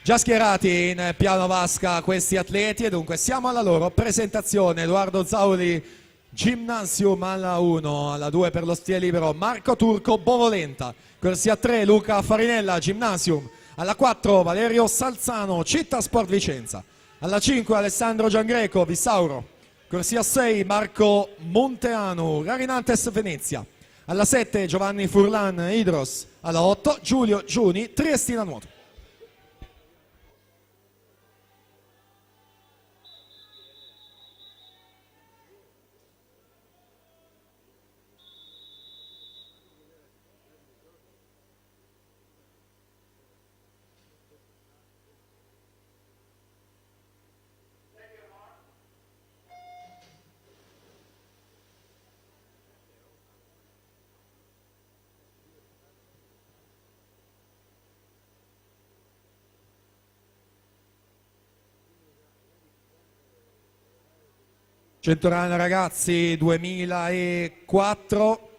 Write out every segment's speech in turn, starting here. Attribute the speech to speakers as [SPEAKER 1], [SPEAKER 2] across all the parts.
[SPEAKER 1] Già schierati in piano vasca questi atleti e dunque siamo alla loro presentazione. Edoardo Zauli, Gymnasium alla 1, alla 2 per lo stile libero Marco Turco, Bovolenta. Corsia 3 Luca Farinella, Gymnasium. Alla 4 Valerio Salzano, Città Sport Vicenza. Alla 5 Alessandro Giangreco, Vissauro. Corsia 6 Marco Monteanu, Rarinantes Venezia. Alla 7 Giovanni Furlan, Idros. Alla 8 Giulio Giuni, Triestina Nuoto. Centorana ragazzi 2004,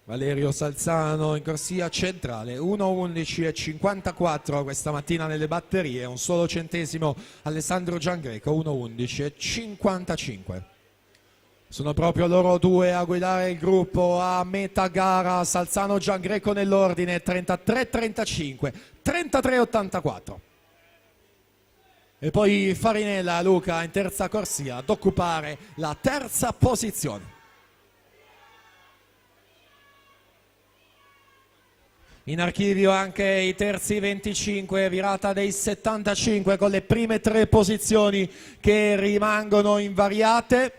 [SPEAKER 1] Valerio Salzano in corsia centrale, 1:11:54 questa mattina nelle batterie, un solo centesimo Alessandro Giangreco, 1:11:55. Sono proprio loro due a guidare il gruppo a metà gara, Salzano Giangreco nell'ordine, 33-35, 33-84. E poi Farinella Luca in terza corsia ad occupare la terza posizione. In archivio anche i terzi 25, virata dei 75 con le prime tre posizioni che rimangono invariate.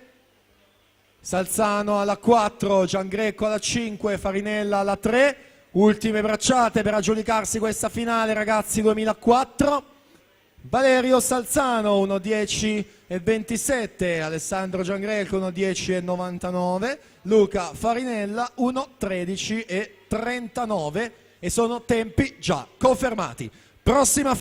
[SPEAKER 1] Salzano alla 4, Giangreco alla 5, Farinella alla 3. Ultime bracciate per aggiudicarsi questa finale ragazzi 2004. Valerio Salzano 1:10:27, Alessandro Giangreco 1:10:99, Luca Farinella 1:13:39 e sono tempi già confermati. Prossima